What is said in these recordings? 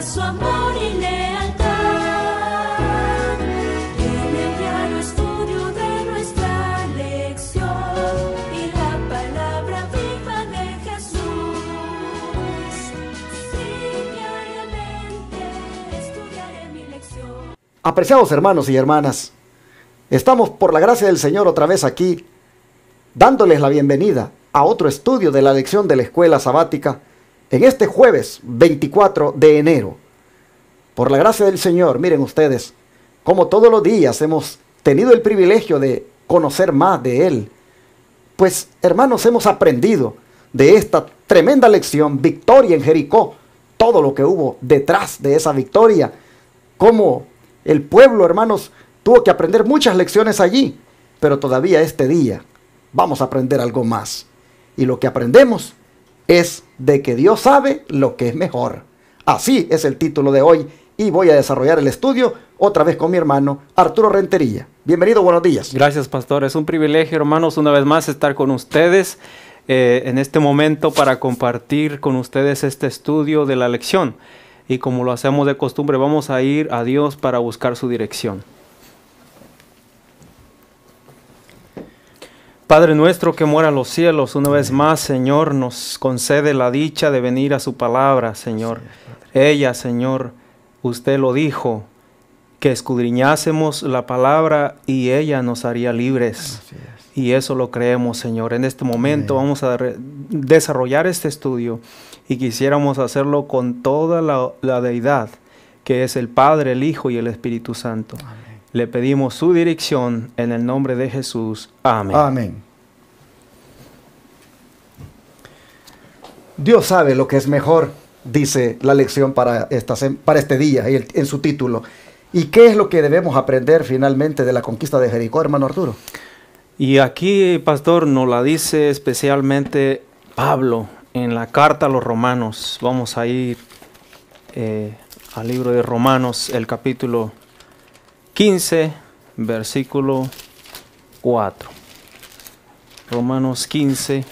muestra su amor y lealtad. En el diario estudio de nuestra lección y la palabra viva de Jesús. Sí, diariamente estudiaré mi lección. Apreciados hermanos y hermanas, estamos por la gracia del Señor otra vez aquí, dándoles la bienvenida a otro estudio de la lección de la escuela sabática en este jueves 24 de enero. Por la gracia del Señor, miren ustedes, como todos los días hemos tenido el privilegio de conocer más de Él. Pues hermanos, hemos aprendido de esta tremenda lección, victoria en Jericó, todo lo que hubo detrás de esa victoria, cómo el pueblo, hermanos, tuvo que aprender muchas lecciones allí, pero todavía este día vamos a aprender algo más. Y lo que aprendemos es de que Dios sabe lo que es mejor. Así es el título de hoy y voy a desarrollar el estudio otra vez con mi hermano Arturo Rentería. Bienvenido, buenos días. Gracias, pastor. Es un privilegio, hermanos, una vez más estar con ustedes en este momento para compartir con ustedes este estudio de la lección. Y como lo hacemos de costumbre, vamos a ir a Dios para buscar su dirección. Padre nuestro que mora en los cielos, una vez más, Señor, nos concede la dicha de venir a su palabra, Señor. Ella, Señor, usted lo dijo, que escudriñásemos la palabra y ella nos haría libres. Y eso lo creemos, Señor. En este momento vamos a desarrollar este estudio y quisiéramos hacerlo con toda la deidad, que es el Padre, el Hijo y el Espíritu Santo. Amén. Le pedimos su dirección en el nombre de Jesús. Amén. Amén. Dios sabe lo que es mejor, dice la lección para este día en su título. ¿Y qué es lo que debemos aprender finalmente de la conquista de Jericó, hermano Arturo? Y aquí, pastor, nos la dice especialmente Pablo en la carta a los Romanos. Vamos a ir al libro de Romanos, el capítulo 15, versículo 4. Romanos 15,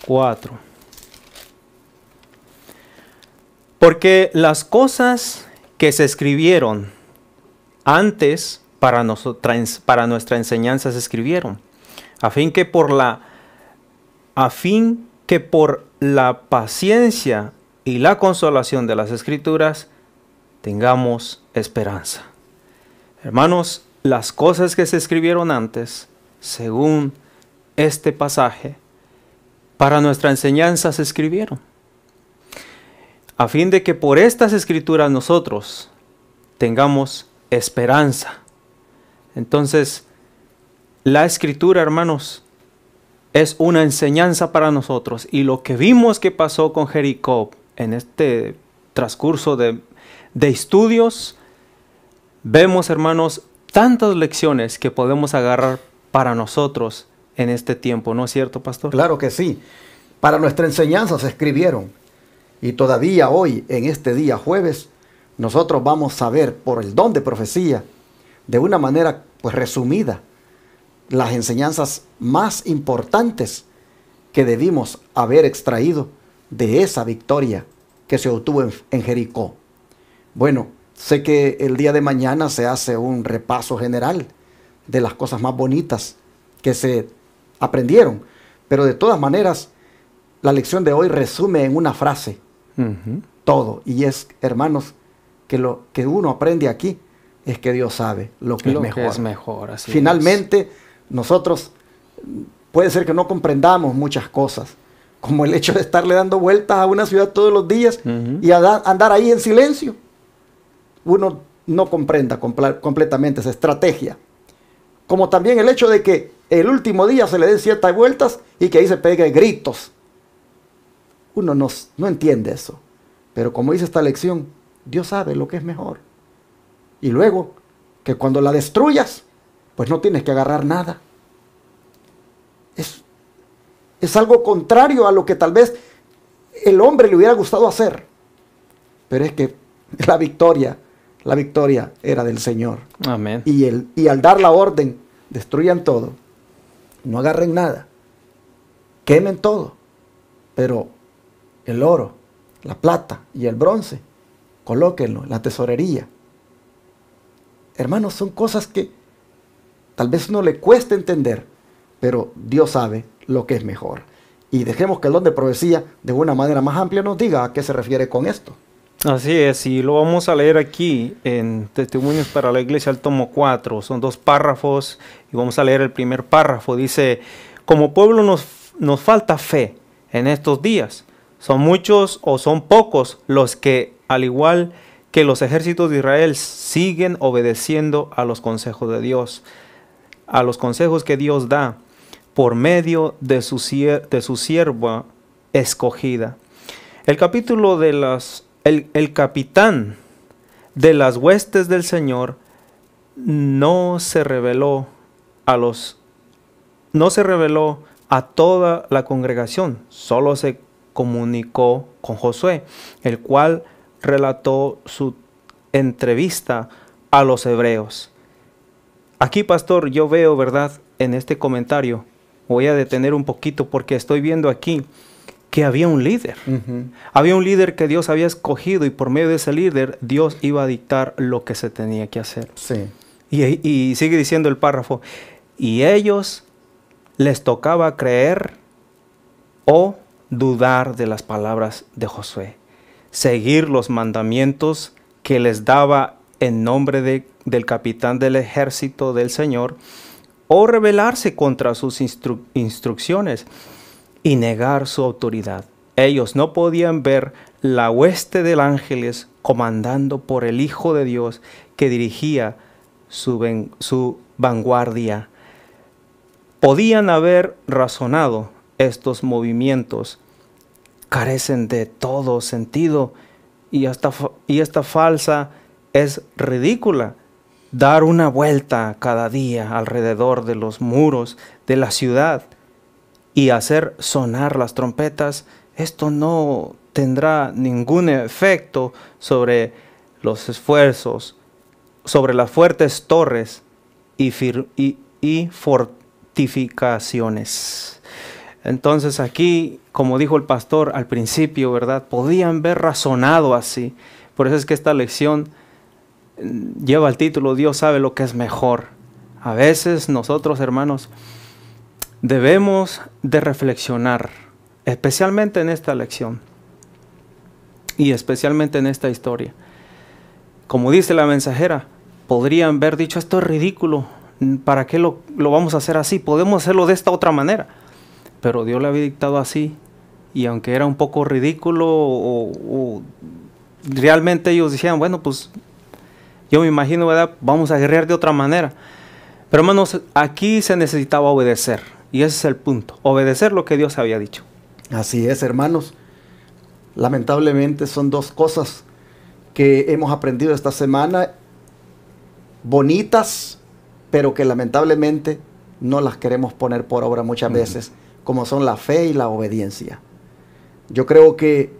4. Porque las cosas que se escribieron antes para nuestra enseñanza se escribieron, a fin que por la paciencia y la consolación de las Escrituras tengamos esperanza. Hermanos, las cosas que se escribieron antes, según este pasaje, para nuestra enseñanza se escribieron, a fin de que por estas Escrituras nosotros tengamos esperanza. Entonces, la Escritura, hermanos, es una enseñanza para nosotros. Y lo que vimos que pasó con Jericó en este transcurso de estudios, vemos, hermanos, tantas lecciones que podemos agarrar para nosotros en este tiempo. ¿No es cierto, pastor? Claro que sí. Para nuestra enseñanza se escribieron. Y todavía hoy, en este día jueves, nosotros vamos a ver por el don de profecía, de una manera pues resumida, las enseñanzas más importantes que debimos haber extraído de esa victoria que se obtuvo en Jericó. Bueno, sé que el día de mañana se hace un repaso general de las cosas más bonitas que se aprendieron, pero de todas maneras la lección de hoy resume en una frase todo, y es, hermanos, que lo que uno aprende aquí es que Dios sabe lo que es mejor. Así finalmente, nosotros puede ser que no comprendamos muchas cosas, como el hecho de estarle dando vueltas a una ciudad todos los días y andar ahí en silencio. Uno no comprenda completamente esa estrategia. Como también el hecho de que el último día se le den 7 vueltas y que ahí se peguen gritos. Uno no entiende eso. Pero como dice esta lección, Dios sabe lo que es mejor. Y luego, que cuando la destruyas, pues no tienes que agarrar nada. Es algo contrario a lo que tal vez el hombre le hubiera gustado hacer. Pero es que la victoria era del Señor. Amén. Y al dar la orden, destruyan todo, no agarren nada, quemen todo, pero el oro, la plata y el bronce, colóquenlo en la tesorería. Hermanos, son cosas que tal vez no le cueste entender, pero Dios sabe lo que es mejor. Y dejemos que el don de profecía, de una manera más amplia, nos diga a qué se refiere con esto. Así es, y lo vamos a leer aquí en Testimonios para la Iglesia, el tomo 4. Son 2 párrafos y vamos a leer el primer párrafo. Dice: como pueblo nos falta fe en estos días. Son muchos o son pocos los que, al igual que los ejércitos de Israel, siguen obedeciendo a los consejos de Dios, a los consejos que Dios da por medio de su sierva escogida. El capitán de las huestes del Señor no se reveló a toda la congregación, solo se comunicó con Josué, el cual relató su entrevista a los hebreos. Aquí, pastor, yo veo, ¿verdad?, en este comentario, voy a detener un poquito porque estoy viendo aquí que había un líder. Había un líder que Dios había escogido y por medio de ese líder Dios iba a dictar lo que se tenía que hacer. Sí. Y sigue diciendo el párrafo: y ellos les tocaba creer o dudar de las palabras de Josué, seguir los mandamientos que les daba en nombre del capitán del ejército del Señor, o rebelarse contra sus instrucciones y negar su autoridad. Ellos no podían ver la hueste de ángeles comandando por el Hijo de Dios que dirigía su vanguardia. Podían haber razonado: estos movimientos carecen de todo sentido y esta falsa es ridícula. Dar una vuelta cada día alrededor de los muros de la ciudad y hacer sonar las trompetas, esto no tendrá ningún efecto sobre los esfuerzos, sobre las fuertes torres y fortificaciones. Entonces aquí, como dijo el pastor al principio, ¿verdad?, podían haber razonado así. Por eso es que esta lección lleva el título: Dios sabe lo que es mejor. A veces nosotros, hermanos, debemos de reflexionar, especialmente en esta lección y especialmente en esta historia. Como dice la mensajera, podrían haber dicho: esto es ridículo, ¿para qué lo vamos a hacer así? Podemos hacerlo de esta otra manera. Pero Dios le había dictado así, y aunque era un poco ridículo o realmente ellos decían: bueno, pues yo me imagino, ¿verdad?, vamos a guerrear de otra manera. Pero hermanos, aquí se necesitaba obedecer. Y ese es el punto: obedecer lo que Dios había dicho. Así es, hermanos. Lamentablemente son 2 cosas que hemos aprendido esta semana, bonitas, pero que lamentablemente no las queremos poner por obra muchas veces, como son la fe y la obediencia. Yo creo que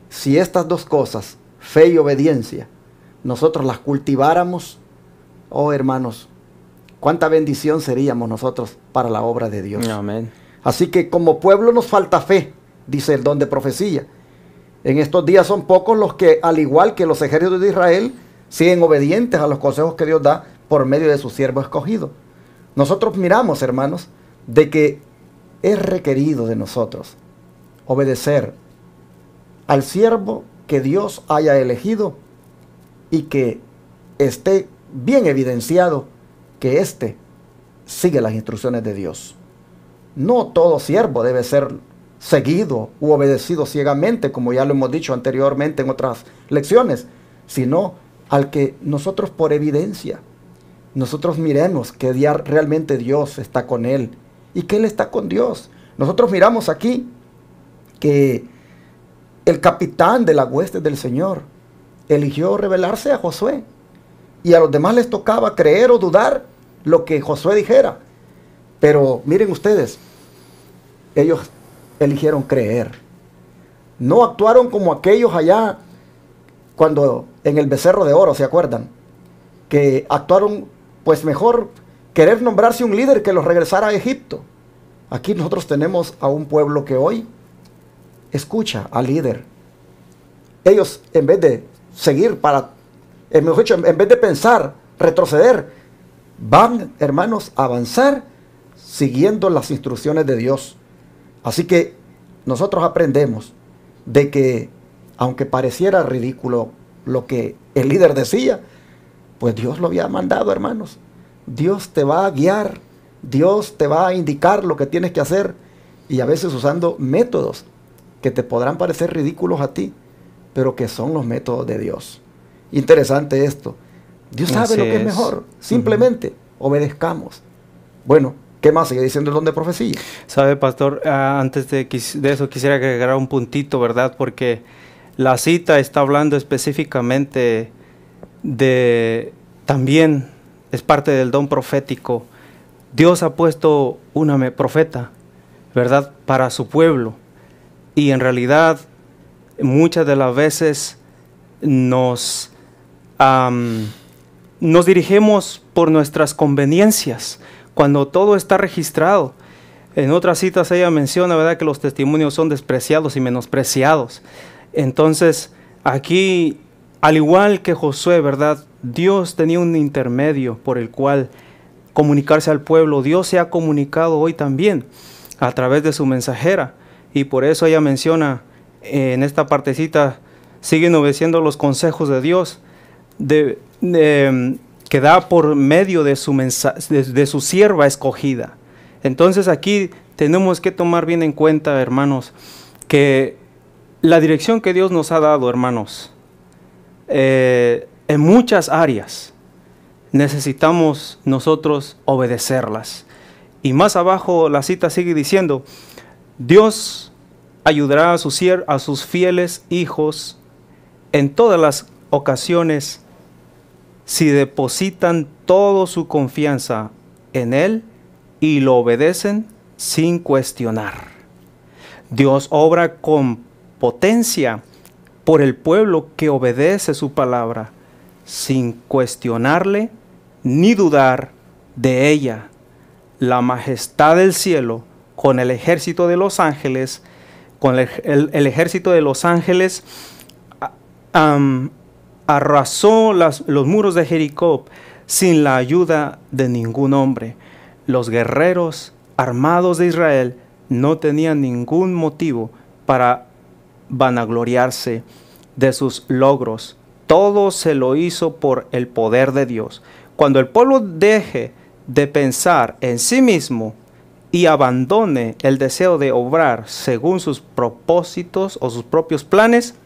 si estas 2 cosas, fe y obediencia, nosotros las cultiváramos, oh hermanos, cuánta bendición seríamos nosotros para la obra de Dios. Amén. Así que como pueblo nos falta fe, dice el don de profecía. En estos días son pocos los que, al igual que los ejércitos de Israel, siguen obedientes a los consejos que Dios da por medio de su siervo escogido. Nosotros miramos, hermanos, de que es requerido de nosotros obedecer al siervo que Dios haya elegido y que esté bien evidenciado que éste sigue las instrucciones de Dios. No todo siervo debe ser seguido u obedecido ciegamente, como ya lo hemos dicho anteriormente en otras lecciones, sino al que nosotros, por evidencia, nosotros miremos que realmente Dios está con él y que él está con Dios. Nosotros miramos aquí que el capitán de la hueste del Señor eligió revelarse a Josué, y a los demás les tocaba creer o dudar lo que Josué dijera. Pero miren ustedes, ellos eligieron creer. No actuaron como aquellos allá cuando en el becerro de oro, ¿se acuerdan? Que actuaron, pues mejor querer nombrarse un líder que los regresara a Egipto. Aquí nosotros tenemos a un pueblo que hoy escucha al líder ellos en vez de seguir mejor dicho, en vez de pensar, retroceder, van, hermanos, a avanzar siguiendo las instrucciones de Dios. Así que nosotros aprendemos de que, aunque pareciera ridículo lo que el líder decía, pues Dios lo había mandado, hermanos. Dios te va a guiar, Dios te va a indicar lo que tienes que hacer, y a veces usando métodos que te podrán parecer ridículos a ti, pero que son los métodos de Dios. Interesante esto. Dios sabe Así lo que es mejor. Simplemente obedezcamos. Bueno, ¿qué más sigue diciendo el don de profecía? Sabe, pastor, antes de eso quisiera agregar un puntito, ¿verdad? Porque la cita está hablando específicamente también es parte del don profético. Dios ha puesto una profeta, ¿verdad?, para su pueblo. Y en realidad, muchas de las veces nos dirigimos por nuestras conveniencias, cuando todo está registrado. En otras citas ella menciona, ¿verdad?, que los testimonios son despreciados y menospreciados. Entonces, aquí, al igual que Josué, ¿verdad?, Dios tenía un intermedio por el cual comunicarse al pueblo. Dios se ha comunicado hoy también a través de su mensajera. Y por eso ella menciona en esta partecita, siguen obedeciendo los consejos de Dios, que da por medio de su sierva escogida. Entonces aquí tenemos que tomar bien en cuenta, hermanos, que la dirección que Dios nos ha dado, hermanos, en muchas áreas necesitamos nosotros obedecerlas. Y más abajo la cita sigue diciendo, Dios ayudará a sus fieles hijos en todas las ocasiones si depositan toda su confianza en Él y lo obedecen sin cuestionar. Dios obra con potencia por el pueblo que obedece su palabra sin cuestionarle ni dudar de ella. La majestad del cielo con el ejército de los ángeles, el ejército de los ángeles arrasó los muros de Jericó sin la ayuda de ningún hombre. Los guerreros armados de Israel no tenían ningún motivo para vanagloriarse de sus logros. Todo se lo hizo por el poder de Dios. Cuando el pueblo deje de pensar en sí mismo y abandone el deseo de obrar según sus propósitos o sus propios planes,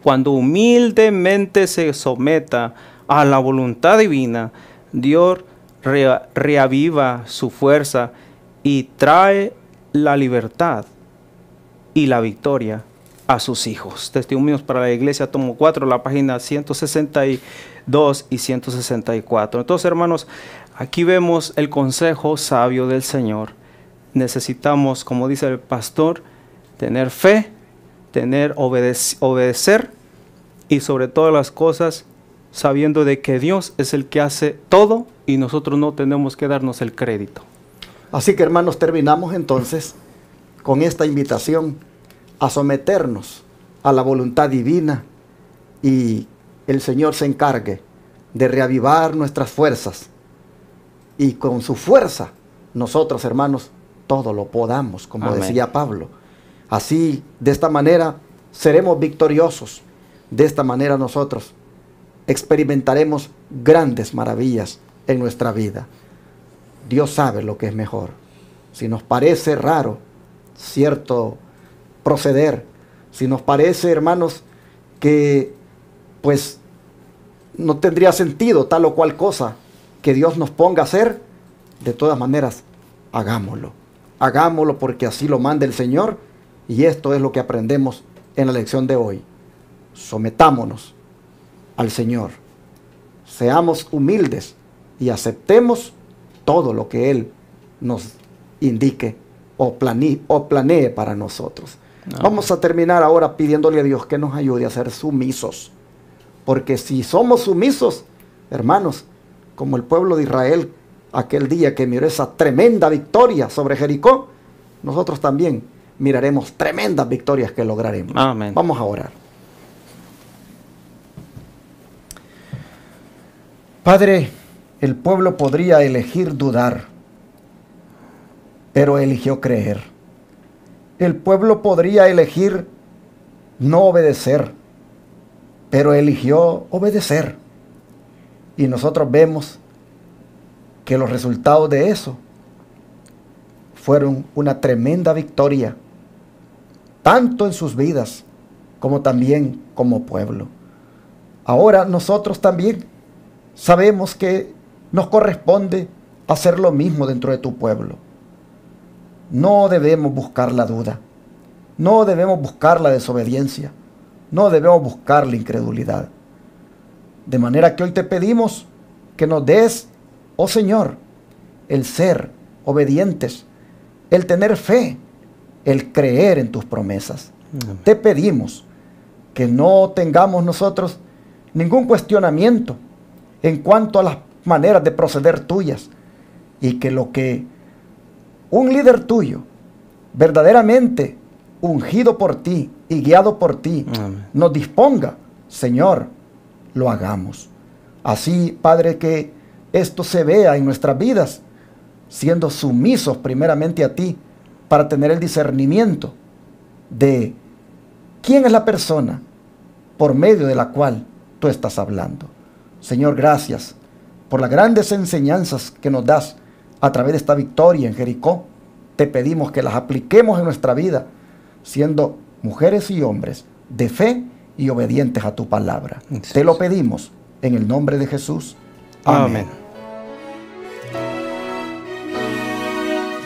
cuando humildemente se someta a la voluntad divina, Dios reaviva su fuerza y trae la libertad y la victoria a sus hijos. Testimonios para la Iglesia, tomo 4, la página 162 y 164. Entonces, hermanos, aquí vemos el consejo sabio del Señor. Necesitamos, como dice el pastor, tener fe, obedecer, y sobre todas las cosas sabiendo de que Dios es el que hace todo y nosotros no tenemos que darnos el crédito. Así que, hermanos, terminamos entonces con esta invitación a someternos a la voluntad divina, y el Señor se encargue de reavivar nuestras fuerzas, y con su fuerza nosotros, hermanos, todo lo podamos, como Amén. Decía Pablo. Así, de esta manera, seremos victoriosos. De esta manera nosotros experimentaremos grandes maravillas en nuestra vida. Dios sabe lo que es mejor. Si nos parece raro cierto proceder, si nos parece, hermanos, que pues no tendría sentido tal o cual cosa que Dios nos ponga a hacer, de todas maneras, hagámoslo. Hagámoslo porque así lo manda el Señor, y esto es lo que aprendemos en la lección de hoy. Sometámonos al Señor, seamos humildes y aceptemos todo lo que Él nos indique o planee para nosotros. Vamos a terminar ahora pidiéndole a Dios que nos ayude a ser sumisos, porque si somos sumisos, hermanos, como el pueblo de Israel aquel día que miró esa tremenda victoria sobre Jericó, nosotros también miraremos tremendas victorias que lograremos. Amén. Vamos a orar. Padre, el pueblo podría elegir dudar, pero eligió creer. El pueblo podría elegir no obedecer, pero eligió obedecer. Y nosotros vemos que los resultados de eso fueron una tremenda victoria, tanto en sus vidas como también como pueblo. Ahora nosotros también sabemos que nos corresponde hacer lo mismo dentro de tu pueblo. No debemos buscar la duda, no debemos buscar la desobediencia, no debemos buscar la incredulidad. De manera que hoy te pedimos que nos des, oh Señor, el ser obedientes, el tener fe, el creer en tus promesas. Te pedimos que no tengamos nosotros ningún cuestionamiento en cuanto a las maneras de proceder tuyas, y que lo que un líder tuyo, verdaderamente ungido por ti y guiado por ti, nos disponga, Señor, lo hagamos. Así, Padre, que esto se vea en nuestras vidas, siendo sumisos primeramente a ti, para tener el discernimiento de quién es la persona por medio de la cual tú estás hablando. Señor, gracias por las grandes enseñanzas que nos das a través de esta victoria en Jericó. Te pedimos que las apliquemos en nuestra vida, siendo mujeres y hombres de fe y obedientes a tu palabra. Sí. Te lo pedimos en el nombre de Jesús. Amén.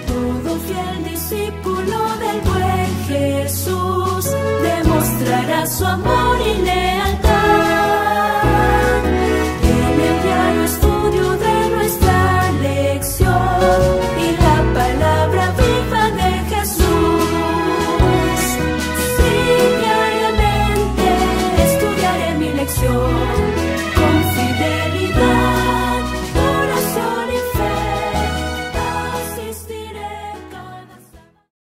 Todo fiel discípulo del buen Jesús demostrará su amor